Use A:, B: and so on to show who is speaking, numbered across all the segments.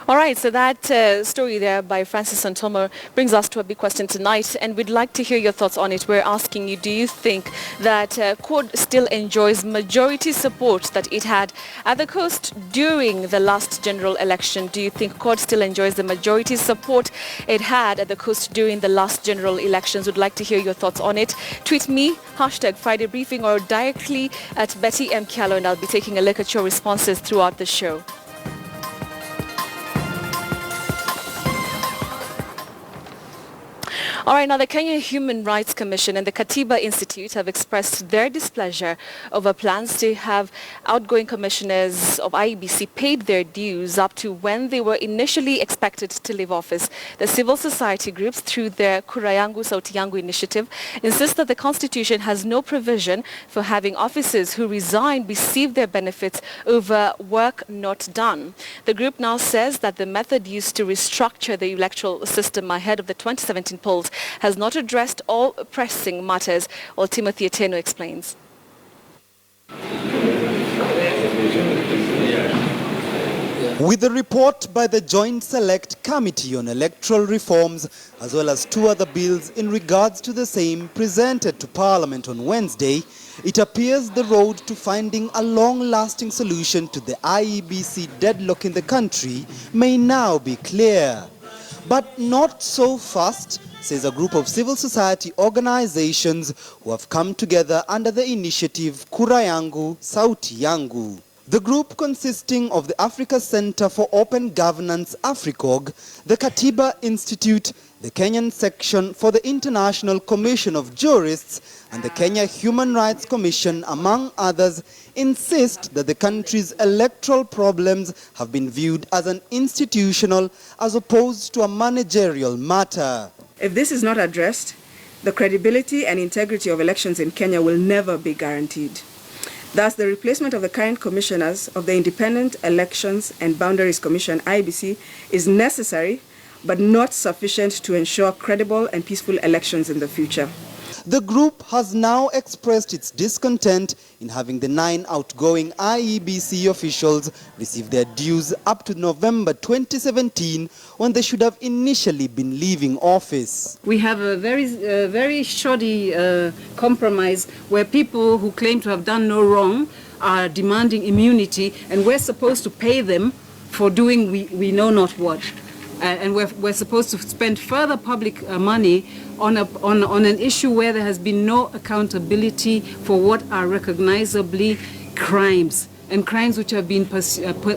A: All right, so that story there by Francis Santomo brings us to a big question tonight, and we'd like to hear your thoughts on it. We're asking you, do you think that Kura still enjoys majority support that it had at the coast during the last general election? Do you think Kura still enjoys the majority support it had at the coast during the last general elections? We'd like to hear your thoughts on it. Tweet me, #FridayBriefing, or directly at Betty M. Kialo, and I'll be taking a look at your responses throughout the show. All right, now the Kenya Human Rights Commission and the Katiba Institute have expressed their displeasure over plans to have outgoing commissioners of IEBC paid their dues up to when they were initially expected to leave office. The civil society groups, through their Kura Yangu, Sauti Yangu initiative, insist that the constitution has no provision for having officers who resign receive their benefits over work not done. The group now says that the method used to restructure the electoral system ahead of the 2017 polls has not addressed all pressing matters. Well, Otieno explains.
B: With a report by the Joint Select Committee on Electoral Reforms, as well as two other bills in regards to the same presented to Parliament on Wednesday, it appears the road to finding a long-lasting solution to the IEBC deadlock in the country may now be clear. But not so fast, says a group of civil society organizations who have come together under the initiative Kura Yangu, Sauti Yangu. The group, consisting of the Africa Center for Open Governance, AFRICOG, the Katiba Institute, the Kenyan section for the International Commission of Jurists, and the Kenya Human Rights Commission, among others, insist that the country's electoral problems have been viewed as an institutional as opposed to a managerial matter.
C: If this is not addressed, the credibility and integrity of elections in Kenya will never be guaranteed. Thus, the replacement of the current commissioners of the Independent Elections and Boundaries Commission, IEBC, is necessary but not sufficient to ensure credible and peaceful elections in the future.
B: The group has now expressed its discontent in having the 9 outgoing IEBC officials receive their dues up to November 2017, when they should have initially been leaving office.
D: We have a very shoddy compromise where people who claim to have done no wrong are demanding immunity, and we're supposed to pay them for doing we know not what. And we're supposed to spend further public money on an issue where there has been no accountability for what are recognizably crimes, and crimes which have been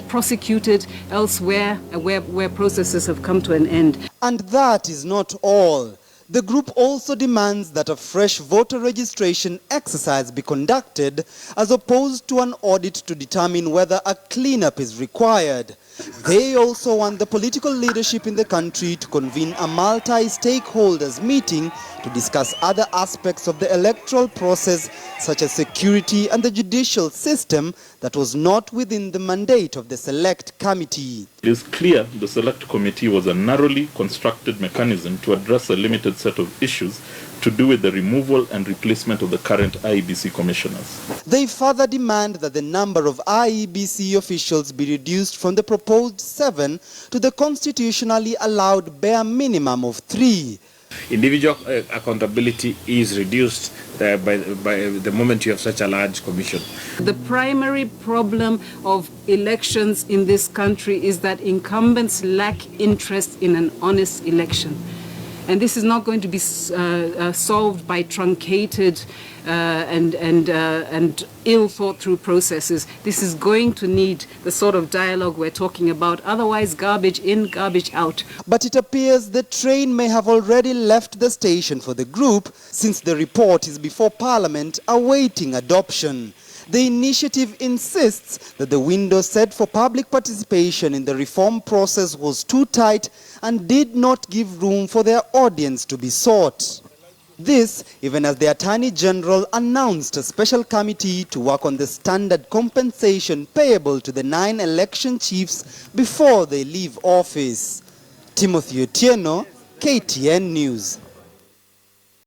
D: prosecuted elsewhere where processes have come to an end.
B: And that is not all. The group also demands that a fresh voter registration exercise be conducted, as opposed to an audit to determine whether a cleanup is required. They also want the political leadership in the country to convene a multi-stakeholders meeting to discuss other aspects of the electoral process, such as security and the judicial system, that was not within the mandate of the Select Committee.
E: It is clear the Select Committee was a narrowly constructed mechanism to address a limited set of issues to do with the removal and replacement of the current IEBC commissioners.
B: They further demand that the number of IEBC officials be reduced from the proposed 7 to the constitutionally allowed bare minimum of 3.
F: Individual accountability is reduced by the moment you have such a large commission.
D: The primary problem of elections in this country is that incumbents lack interest in an honest election. And this is not going to be solved by truncated and ill-thought-through processes. This is going to need the sort of dialogue we're talking about. Otherwise, garbage in, garbage out.
B: But it appears the train may have already left the station for the group, since the report is before Parliament awaiting adoption. The initiative insists that the window set for public participation in the reform process was too tight and did not give room for their audience to be sought. This, even as the Attorney General announced a special committee to work on the standard compensation payable to the 9 election chiefs before they leave office. Otieno, KTN News.